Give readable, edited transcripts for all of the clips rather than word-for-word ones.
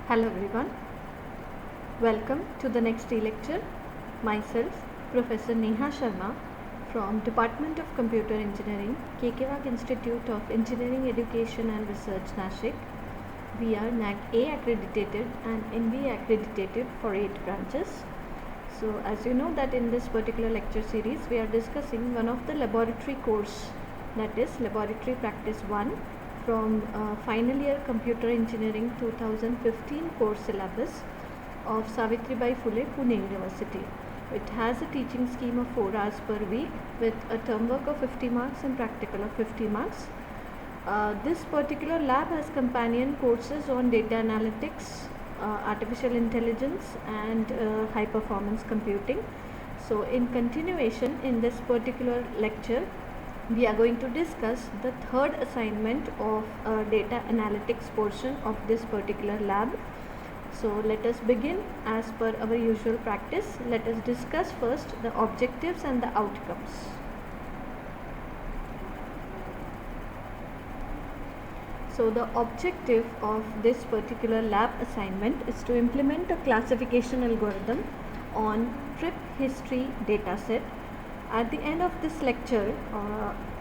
Hello everyone, welcome to the next lecture. Myself, Professor Neha Sharma from Department of Computer Engineering, KK Wagh Institute of Engineering Education and Research, Nashik. We are NAC A accredited and NB accredited for 8 branches. So as you know that in this particular lecture series we are discussing one of the laboratory course, that is Laboratory Practice 1 from final year Computer Engineering 2015 course syllabus of Savitribai Phule, Pune University. It has a teaching scheme of 4 hours per week with a term work of 50 marks and practical of 50 marks. This particular lab has companion courses on data analytics, artificial intelligence and high performance computing. So in continuation, in this particular lecture we are going to discuss the third assignment of data analytics portion of this particular lab. So let us begin. As per our usual practice, let us discuss first the objectives and the outcomes. So the objective of this particular lab assignment is to implement a classification algorithm on trip history dataset. At the end of this lecture,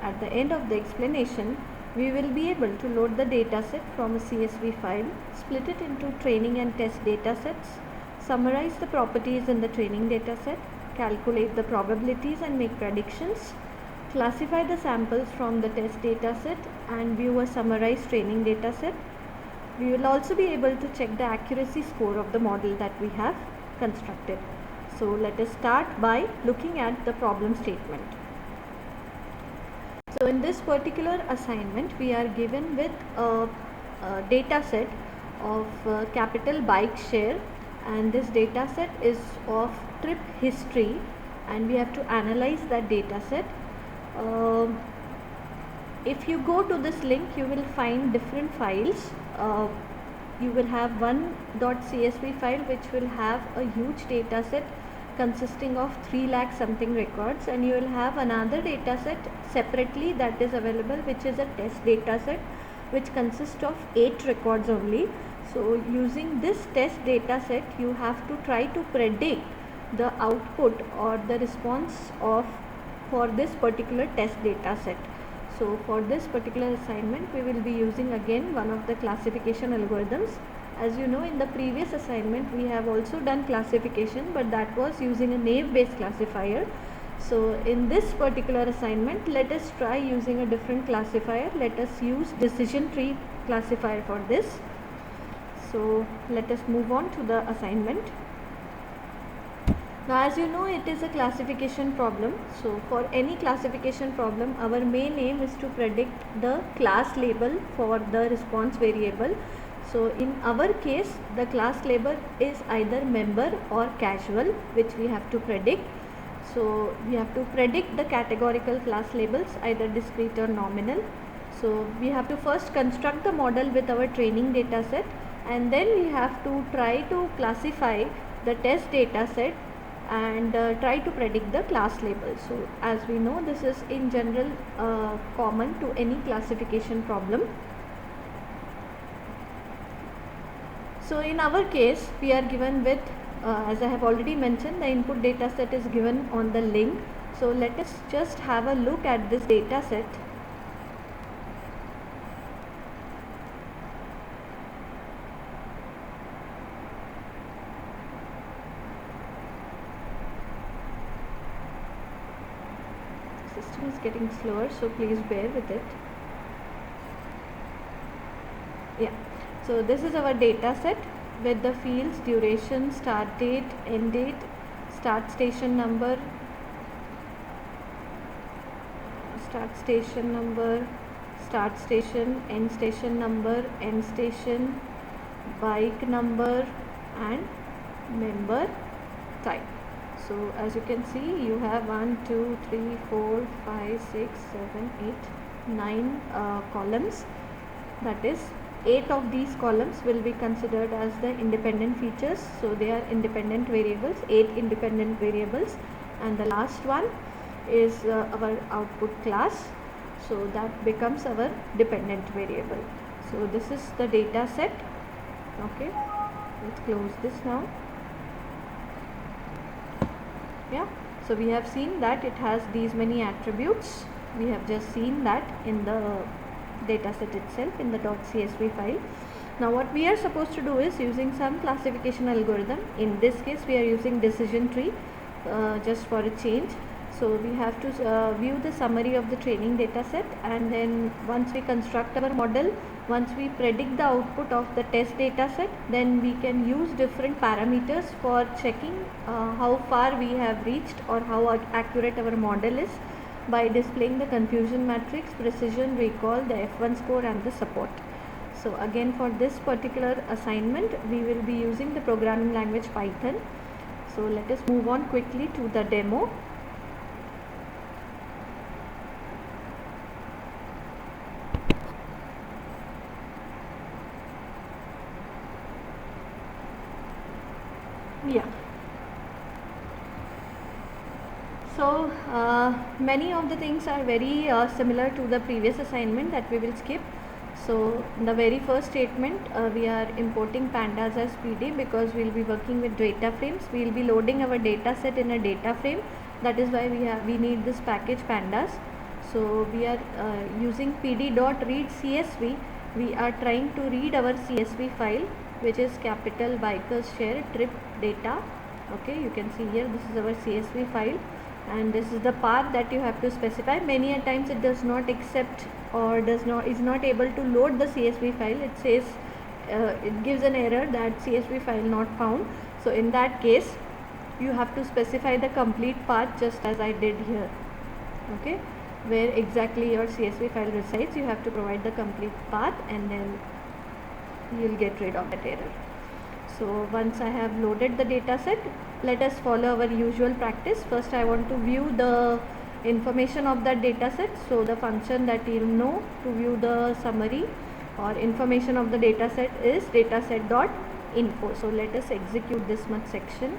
at the end of the explanation, we will be able to load the dataset from a CSV file, split it into training and test datasets, summarize the properties in the training dataset, calculate the probabilities and make predictions, classify the samples from the test dataset and view a summarized training dataset. We will also be able to check the accuracy score of the model that we have constructed. So let us start by looking at the problem statement. So in this particular assignment we are given with a data set of capital bike share, and this data set is of trip history and we have to analyze that data set. If you go to this link you will find different files. You will have one .csv file which will have a huge data set consisting of 3 lakh something records, and you will have another data set separately that is available, which is a test data set which consists of 8 records only. So using this test data set you have to try to predict the output or the response for this particular test data set. So for this particular assignment we will be using again one of the classification algorithms. As you know, in the previous assignment we have also done classification, but that was using a naive based classifier. So in this particular assignment let us try using a different classifier. Let us use decision tree classifier for this. So let us move on to the assignment. Now as you know, it is a classification problem. So for any classification problem our main aim is to predict the class label for the response variable. So in our case the class label is either member or casual, which we have to predict. So we have to predict the categorical class labels, either discrete or nominal. So we have to first construct the model with our training data set, and then we have to try to classify the test data set and try to predict the class label. So as we know, this is in general common to any classification problem. So in our case we are given with as I have already mentioned, the input data set is given on the link. So let us just have a look at this data set. The system is getting slower, so please bear with it. Yeah. So this is our data set with the fields duration, start date, end date, start station number, start station, end station number, end station, bike number and member type. So as you can see, you have 1, 2, 3, 4, 5, 6, 7, 8, 9 columns. That is, 8 of these columns will be considered as the independent features. So they are independent variables, 8 independent variables, and the last one is our output class. So that becomes our dependent variable. So this is the data set. Okay. let's close this now. Yeah, so we have seen that it has these many attributes. We have just seen that in the dataset itself in the .csv file. Now what we are supposed to do is using some classification algorithm. In this case we are using decision tree just for a change. So we have to view the summary of the training dataset, and then once we construct our model, once we predict the output of the test dataset, then we can use different parameters for checking how far we have reached or how accurate our model is by displaying the confusion matrix, precision, recall, the F1 score and the support. So again, for this particular assignment we will be using the programming language Python. So let us move on quickly to the demo. Yeah. So many of the things are very similar to the previous assignment that we will skip. So in the very first statement we are importing pandas as PD because we will be working with data frames. We will be loading our data set in a data frame. That is why we need this package pandas. So we are using pd.read CSV. We are trying to read our CSV file, which is capital Bikers share trip data. Okay, you can see here this is our CSV file, and this is the path that you have to specify. Many a times it does not accept or is not able to load the CSV file. It says it gives an error that CSV file not found. So in that case you have to specify the complete path just as I did here. Okay, where exactly your CSV file resides, you have to provide the complete path, and then you will get rid of that error. So once I have loaded the data set, let us follow our usual practice. First I want to view the information of that data set. So the function that you know to view the summary or information of the data set is dataset.info. So let us execute this much section.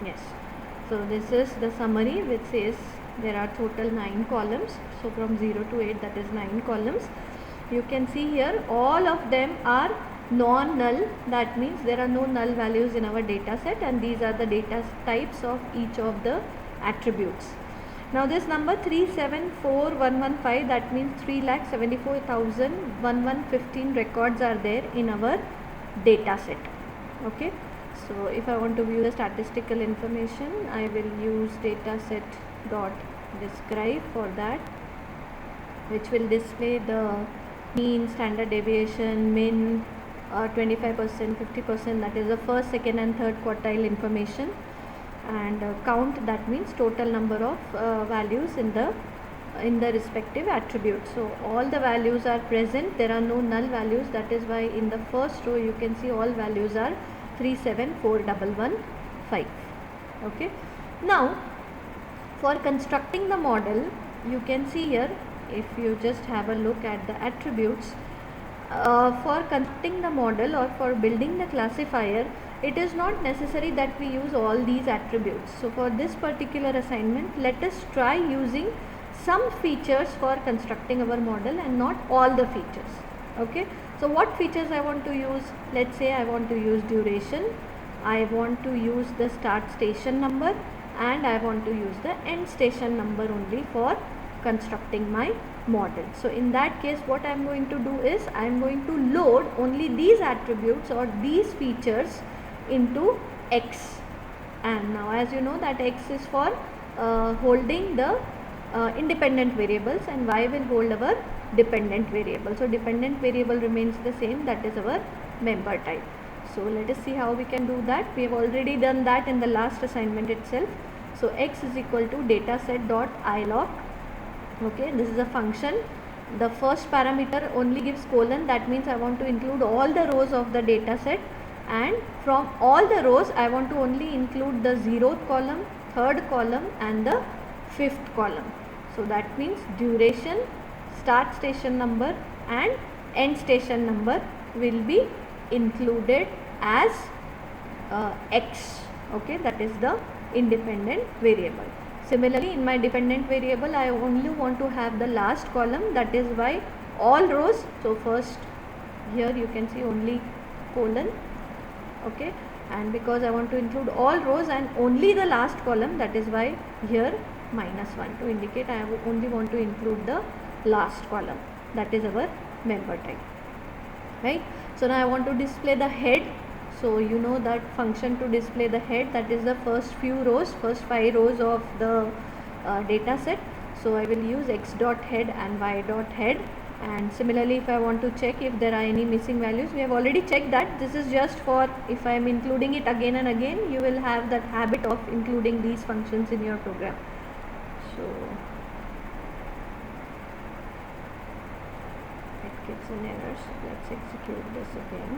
Yes, so this is the summary, which says there are total 9 columns. So from 0 to 8, that is 9 columns. You can see here all of them are non-null. That means there are no null values in our data set, and these are the data types of each of the attributes. Now this number 374115, that means 3,74,1115 records are there in our data set. Okay. So if I want to view the statistical information, I will use dataset.describe for that, which will display the mean, standard deviation, min, 25%, 50%, that is the first, second and third quartile information, and count, that means total number of values in the respective attribute. So all the values are present, there are no null values. That is why in the first row you can see all values are 3741115. Okay, now for constructing the model, you can see here, if you just have a look at the attributes, for constructing the model or for building the classifier, it is not necessary that we use all these attributes. So for this particular assignment, let us try using some features for constructing our model and not all the features. Okay, so what features I want to use? Let's say I want to use duration, I want to use the start station number, and I want to use the end station number only for constructing my model. So in that case, what I am going to do is I am going to load only these attributes or these features into X. And now as you know that X is for holding the independent variables, and Y will hold our dependent variable. So dependent variable remains the same, that is our member type. So let us see how we can do that. We have already done that in the last assignment itself. So X is equal to dataset.iloc. Okay, this is a function. The first parameter only gives colon, that means I want to include all the rows of the data set, and from all the rows I want to only include the 0th column, 3rd column and the 5th column. So that means duration, start station number and end station number will be included as X. Okay, that is the independent variable. Similarly, in my dependent variable, I only want to have the last column, that is why all rows, so first here you can see only colon, okay, and because I want to include all rows and only the last column, that is why here -1 to indicate I only want to include the last column, that is our member type, right. So now I want to display the head. So you know that function to display the head, that is the first few rows, first 5 rows of the data set. So I will use x dot head and y dot head. And similarly, if I want to check if there are any missing values, we have already checked that. This is just for if I am including it again and again, you will have that habit of including these functions in your program. So it gives an error, so let's execute this again.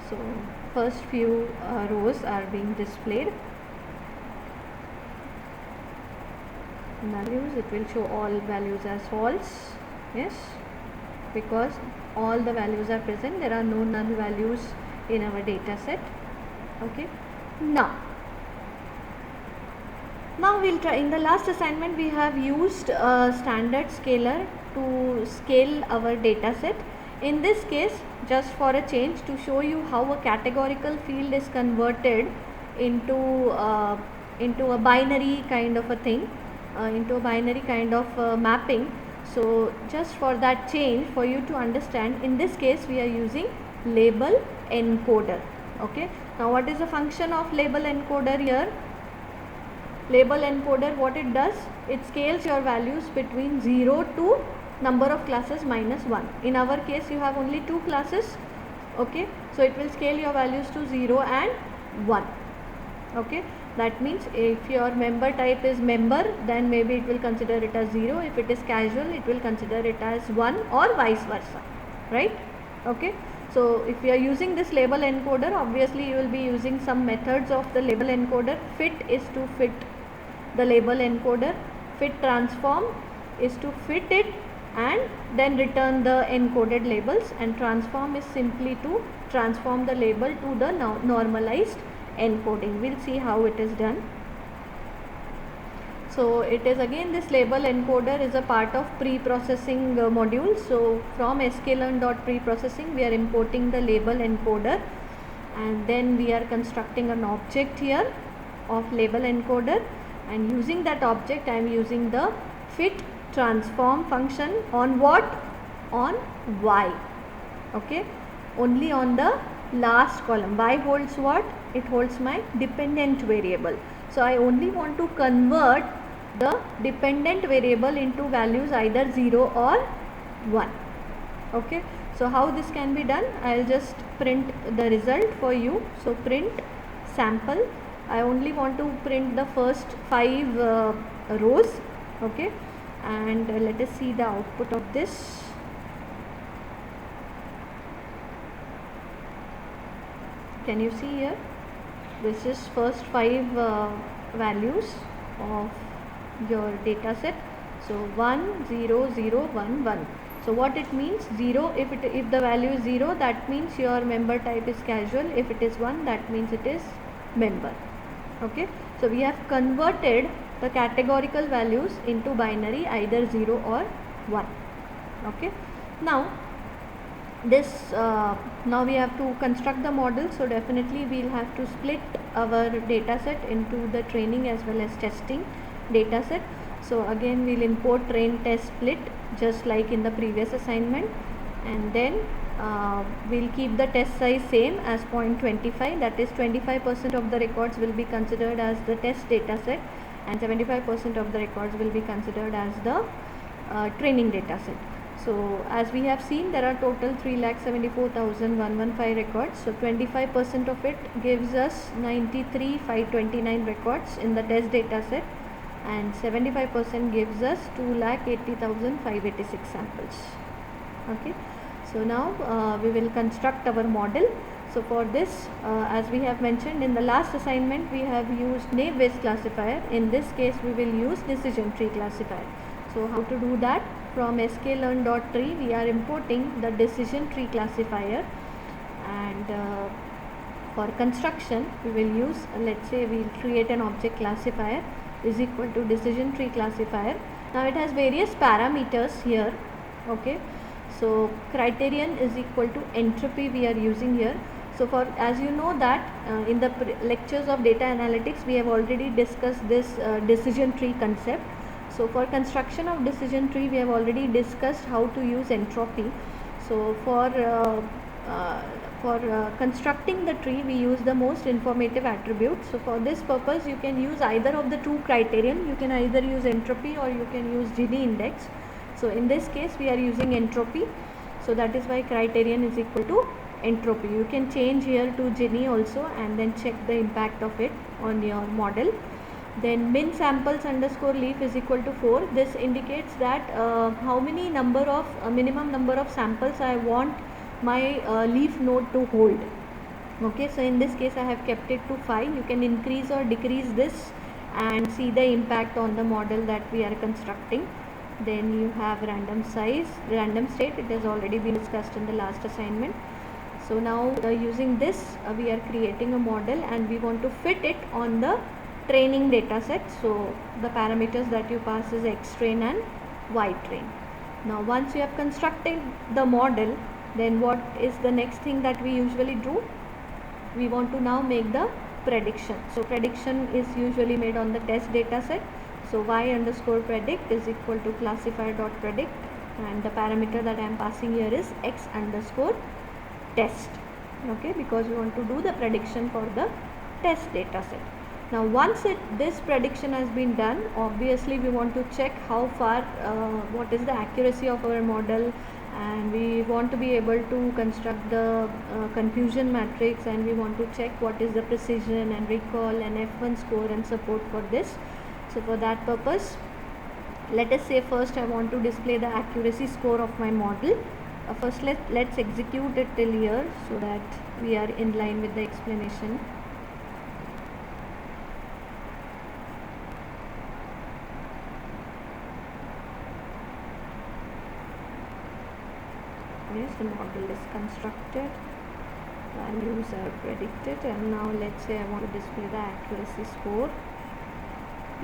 So first few rows are being displayed. Values, it will show all values as false, yes, because all the values are present, there are no null values in our data set. Okay, now we'll try. In the last assignment, we have used a standard scaler to scale our data set. In this case, just for a change, to show you how a categorical field is converted into a binary kind of a thing, into a binary kind of mapping. So just for that change, for you to understand, in this case we are using label encoder. Okay, now what is the function of label encoder here? Label encoder, what it does, it scales your values between 0 to number of classes -1. In our case, you have only 2 classes. Okay, so it will scale your values to 0 and 1. Okay, that means if your member type is member, then maybe it will consider it as 0. If it is casual, it will consider it as 1, or vice versa, right? Okay, so if you are using this label encoder, obviously you will be using some methods of the label encoder. Fit is to fit the label encoder, fit transform is to fit it and then return the encoded labels, and transform is simply to transform the label to the normalized encoding. We'll see how it is done. So it is again, this label encoder is a part of pre-processing module. So from sklearn.preprocessing, we are importing the label encoder, and then we are constructing an object here of label encoder, and using that object I am using the fit transform function on what? On y. Okay, only on the last column. Y holds what? It holds my dependent variable. So I only want to convert the dependent variable into values either 0 or 1. Okay, so how this can be done? I will just print the result for you. So print sample. I only want to print the first 5 rows. Okay, and let us see the output of this. Can you see here? This is first 5 values of your data set. So 1 0 0 1 1. So what it means? 0, if the value is 0, that means your member type is casual. If it is 1, that means it is member. Okay, so we have converted the categorical values into binary, either 0 or 1. Okay, now this now we have to construct the model. So definitely we will have to split our data set into the training as well as testing data set. So again we will import train test split just like in the previous assignment, and then we'll keep the test size same as 0.25, that is 25% of the records will be considered as the test data set, and 75% of the records will be considered as the training data set. So as we have seen, there are total 3,74,115 records. So 25% of it gives us 93,529 records in the test data set, and 75% gives us 2,80,586 samples. Okay, so now we will construct our model. So for this, as we have mentioned in the last assignment, we have used naive Bayes classifier. In this case, we will use decision tree classifier. So how to do that? From sklearn.tree, we are importing the decision tree classifier, and for construction, we will use, let's say we'll create an object classifier is equal to decision tree classifier. Now it has various parameters here. Okay, so criterion is equal to entropy we are using here. So for, as you know that in the lectures of data analytics, we have already discussed this decision tree concept. So for construction of decision tree, we have already discussed how to use entropy. So for constructing the tree, we use the most informative attribute. So for this purpose, you can use either of the two criterion. You can either use entropy or you can use Gini index. So in this case, we are using entropy. So that is why criterion is equal to entropy. You can change here to Gini also and then check the impact of it on your model. Then min samples underscore leaf is equal to 4. This indicates that how many number of minimum number of samples I want my leaf node to hold. Okay, so in this case I have kept it to 5. You can increase or decrease this and see the impact on the model that we are constructing. Then you have random size, random state. It has already been discussed in the last assignment. So now using this we are creating a model and we want to fit it on the training data set. So the parameters that you pass is X train and Y train. Now once you have constructed the model, then what is the next thing that we usually do? We want to now make the prediction. So prediction is usually made on the test data set. So y underscore predict is equal to classifier dot predict, and the parameter that I am passing here is x underscore test. Okay, because we want to do the prediction for the test data set. Now once this prediction has been done, obviously we want to check how far what is the accuracy of our model, and we want to be able to construct the confusion matrix, and we want to check what is the precision and recall and F1 score and support for this. So for that purpose, let us say first I want to display the accuracy score of my model. First let's execute it till here so that we are in line with the explanation. Yes, the model is constructed, values are predicted, and now let's say I want to display the accuracy score.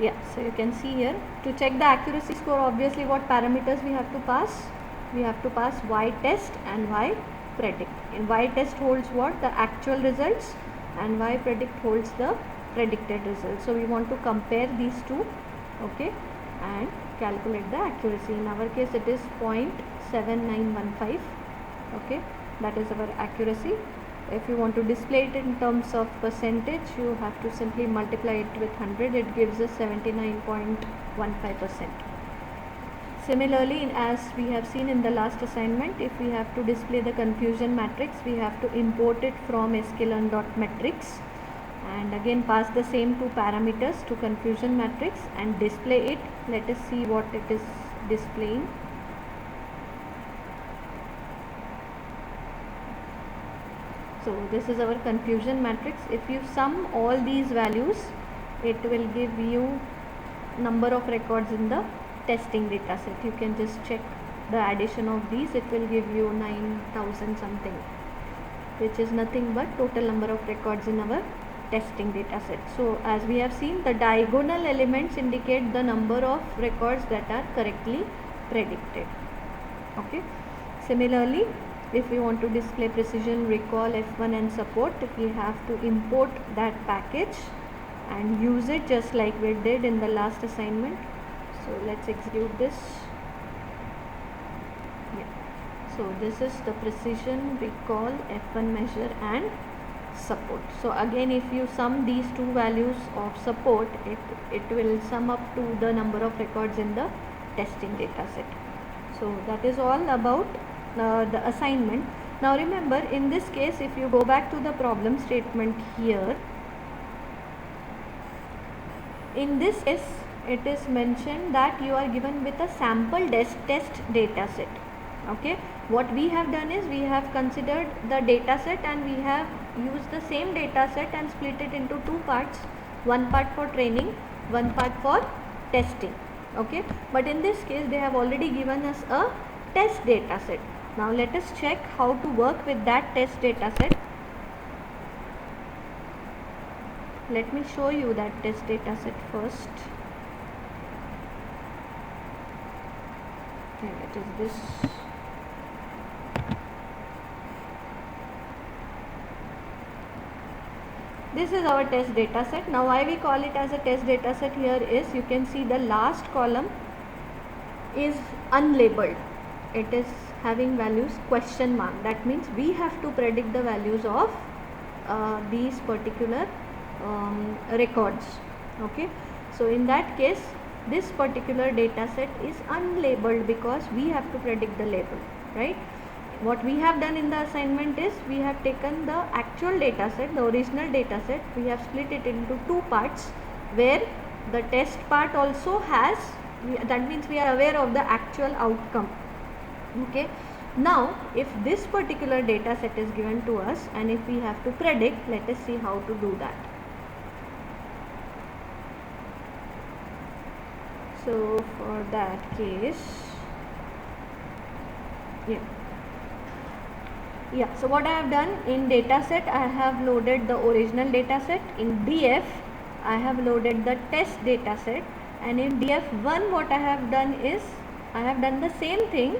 Yeah, so you can see here, to check the accuracy score, obviously what parameters we have to pass? We have to pass y test and y predict. In y test holds what? The actual results, and y predict holds the predicted results. So we want to compare these two, okay, and calculate the accuracy. In our case it is 0.7915. okay, that is our accuracy. If you want to display it in terms of percentage, you have to simply multiply it with 100. It gives us 79.15%. Similarly, as we have seen in the last assignment, if we have to display the confusion matrix, we have to import it from sklearn.metrics and again pass the same two parameters to confusion matrix and display it. Let us see what it is displaying. So this is our confusion matrix. If you sum all these values, it will give you number of records in the testing data set. You can just check the addition of these. It will give you 9,000 something, which is nothing but total number of records in our testing data set. So as we have seen, the diagonal elements indicate the number of records that are correctly predicted. Okay. Similarly, if we want to display precision, recall, F1 and support, we have to import that package and use it just like we did in the last assignment. So let's execute this. Yeah. So this is the precision, recall, F1 measure and support. So again, if you sum these two values of support, it will sum up to the number of records in the testing data set. So that is all about the assignment. Now remember, in this case, if you go back to the problem statement here, in this case it is mentioned that you are given with a sample test data set. Okay, what we have done is we have considered the data set and we have used the same data set and split it into two parts, one part for training, one part for testing. Okay, but in this case they have already given us a test data set. Now let us check how to work with that test data set. Let me show you that test data set first. Okay, it is this. This is our test data set. Now why we call it as a test data set here is, you can see the last column is unlabeled. It is having values question mark. That means we have to predict the values of these particular records. Okay, so in that case this particular data set is unlabeled because we have to predict the label, right? What we have done in the assignment is we have taken the actual data set, the original data set, we have split it into two parts, where the test part also has, that means we are aware of the actual outcome. Okay, now if this particular data set is given to us and if we have to predict, let us see how to do that. So for that case, so what I have done in dataset, I have loaded the original dataset. In DF, I have loaded the test dataset, and in DF1 what I have done is, I have done the same thing,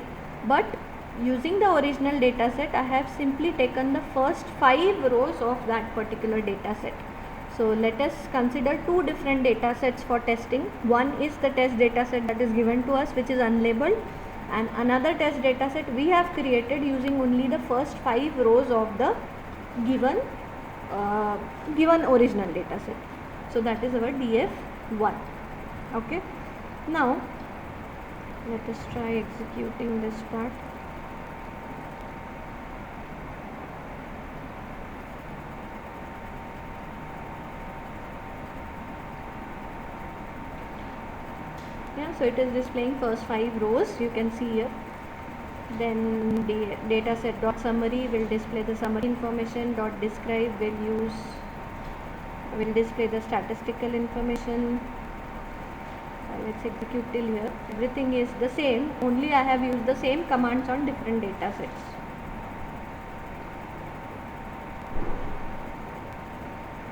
but using the original dataset, I have simply taken the first 5 rows of that particular dataset. So let us consider two different datasets for testing. One is the test dataset that is given to us, which is unlabeled, and another test dataset we have created using only the first 5 rows of the given original dataset. So that is our DF1. Okay, now let us try executing this part. So it is displaying first 5 rows, you can see here. Then the dataset dot summary will display the summary information. Dot describe will display the statistical information. Let's execute till here. Everything is the same, only I have used the same commands on different datasets.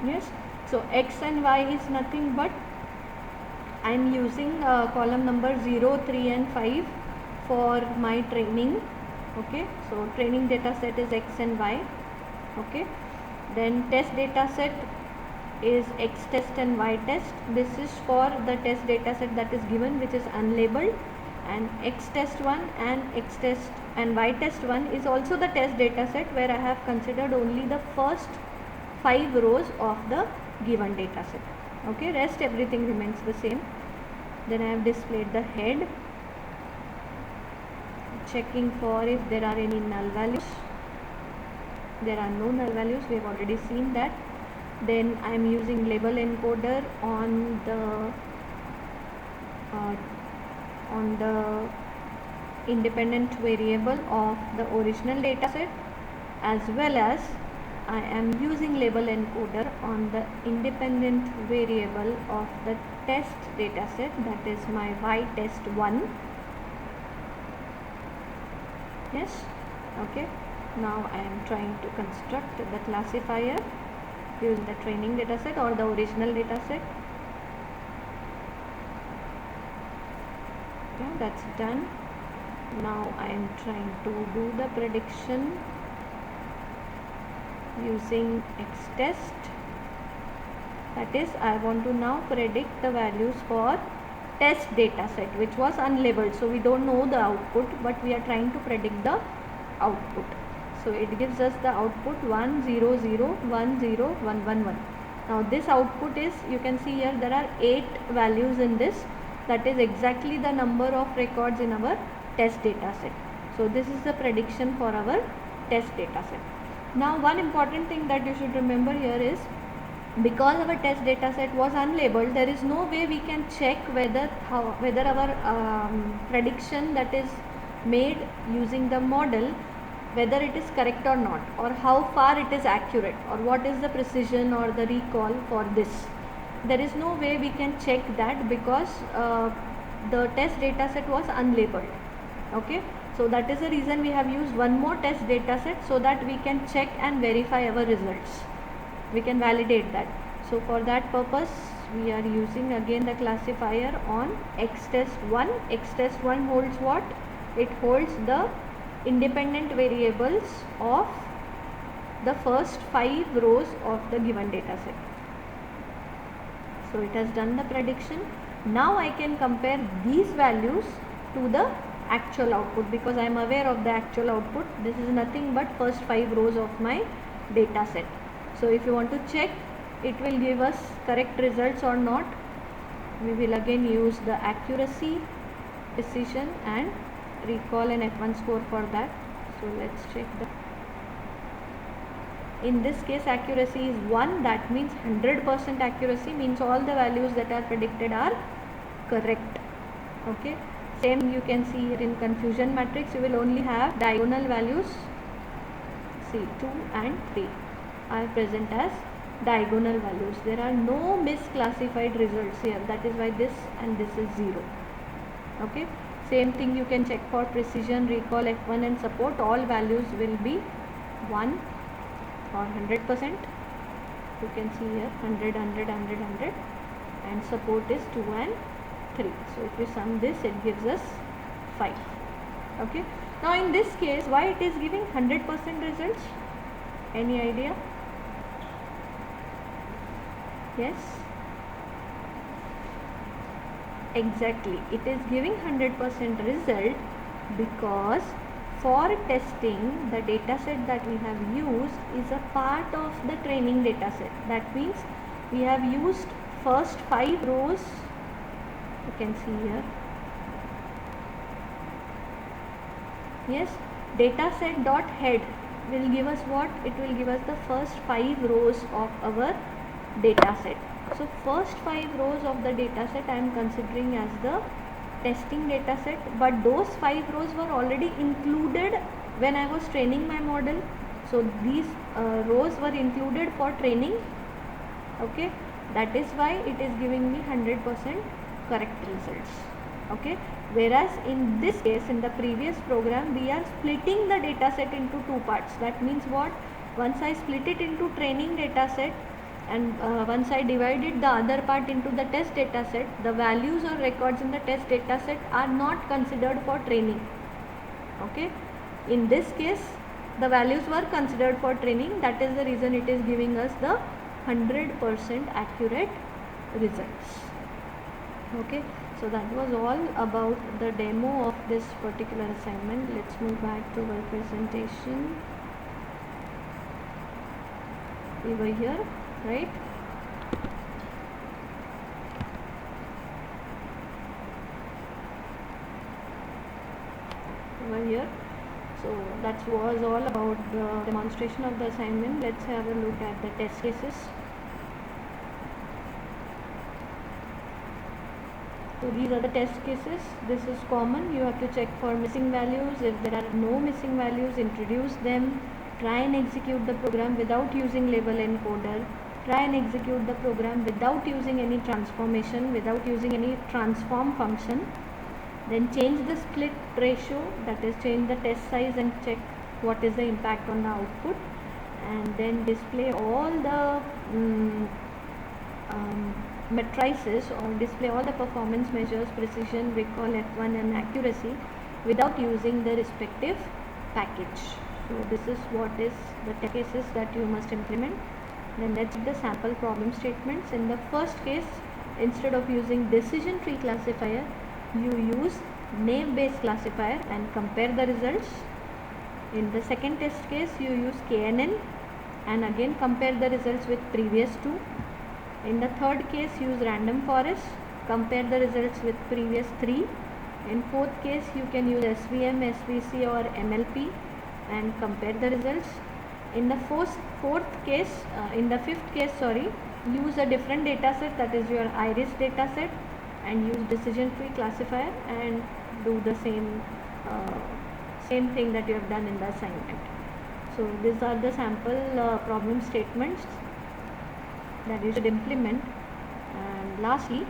Yes, so x and y is nothing but I am using column number 0, 3 and 5 for my training. Okay, so training data set is x and y. Okay, then test data set is x test and y test. This is for the test data set that is given, which is unlabeled, and x test 1 and x test and y test 1 is also the test data set, where I have considered only the first 5 rows of the given data set. Okay, rest everything remains the same. Then I have displayed the head, checking for if there are any null values. There are no null values, we have already seen that. Then I am using label encoder on the independent variable of the original data set, as well as I am using label encoder on the independent variable of the test dataset, that is my y test 1. Yes, okay. Now I am trying to construct the classifier using the training dataset or the original dataset. Yeah, that's done. Now I am trying to do the prediction using xtest. That is, I want to now predict the values for test dataset, which was unlabeled, so we don't know the output, but we are trying to predict the output. So it gives us the output 1 0 0 1 0 1 1 1. Now this output is, you can see here there are 8 values in this. That is exactly the number of records in our test dataset. So this is the prediction for our test dataset. Now one important thing that you should remember here is, because our test dataset was unlabeled, there is no way we can check whether our prediction, that is made using the model, whether it is correct or not, or how far it is accurate, or what is the precision or the recall for this. There is no way we can check that because the test data set was unlabeled. Okay, so that is the reason we have used one more test data set, so that we can check and verify our results. We can validate that. So for that purpose we are using again the classifier on xtest1. xtest1 holds what? It holds the independent variables of the first 5 rows of the given data set. So it has done the prediction. Now I can compare these values to the actual output, because I am aware of the actual output. This is nothing but first 5 rows of my data set. So if you want to check it will give us correct results or not, we will again use the accuracy, precision and recall and F1 score for that. So let's check that. In this case accuracy is 1, that means 100% accuracy, means all the values that are predicted are correct. Okay, same you can see here in confusion matrix, you will only have diagonal values. See, 2 and 3 are present as diagonal values. There are no misclassified results here, that is why this and this is 0. Okay, same thing you can check for precision, recall, F1 and support. All values will be 1 or 100%. You can see here 100, 100, 100, 100 and support is 2 and 3. So if you sum this it gives us 5. Okay, now in this case why it is giving 100% results? Any idea? Yes, exactly, it is giving 100% result because for testing the data set that we have used is a part of the training data set. That means we have used first 5 rows, you can see here. Yes, data set dot head will give us what? It will give us the first 5 rows of our data set. So first 5 rows of the data set I am considering as the testing data set, but those 5 rows were already included when I was training my model. So these rows were included for training. Okay, that is why it is giving me 100% correct results. Okay, whereas in this case, in the previous program, we are splitting the data set into 2 parts. That means what? Once I split it into training data set and once I divided the other part into the test data set, the values or records in the test data set are not considered for training. Okay, in this case the values were considered for training. That is the reason it is giving us the 100% accurate results. Okay, so that was all about the demo of this particular assignment. Let's move back to our presentation. We were here, right? Over here. So that was all about the demonstration of the assignment. Let's have a look at the test cases. So these are the test cases. This is common. You have to check for missing values. If there are no missing values, introduce them. Try and execute the program without using label encoder. Try and execute the program without using any transformation, without using any transform function. Then change the split ratio, that is change the test size and check what is the impact on the output, and then display all the matrices or display all the performance measures, precision, recall, F1 and accuracy without using the respective package. So this is what is the test cases that you must implement. Then let's see the sample problem statements. In the first case, instead of using decision tree classifier, you use name based classifier and compare the results. In the second test case, you use KNN and again compare the results with previous two. In the third case, use random forest, compare the results with previous 3. In fourth case, you can use SVM, SVC or MLP and compare the results. In the fifth case, use a different data set, that is your iris data set, and use decision tree classifier and do the same same thing that you have done in the assignment. So these are the sample problem statements that you should implement. And lastly,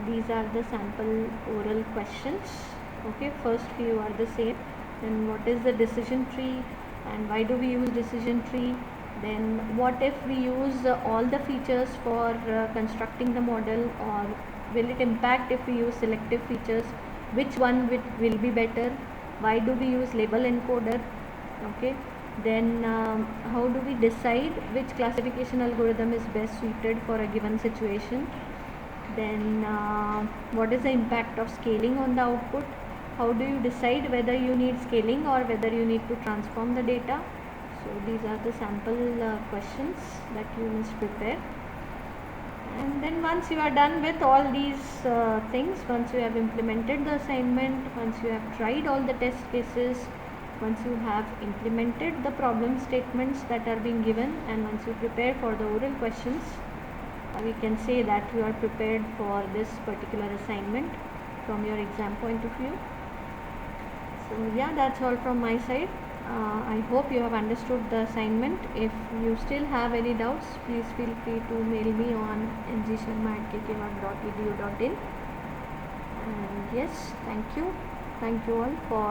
these are the sample oral questions. Okay, first few are the same. Then what is the decision tree and why do we use decision tree? Then what if we use all the features for constructing the model, or will it impact if we use selective features? Which one will be better? Why do we use label encoder? Okay, then how do we decide which classification algorithm is best suited for a given situation? Then what is the impact of scaling on the output? How do you decide whether you need scaling or whether you need to transform the data? So these are the sample questions that you must prepare. And then once you are done with all these things, once you have implemented the assignment, once you have tried all the test cases, once you have implemented the problem statements that are being given, and once you prepare for the oral questions, we can say that you are prepared for this particular assignment from your exam point of view. So yeah, that's all from my side. I hope you have understood the assignment. If you still have any doubts, please feel free to mail me on ngsharma@kkvak.edu.in. And yes, thank you all for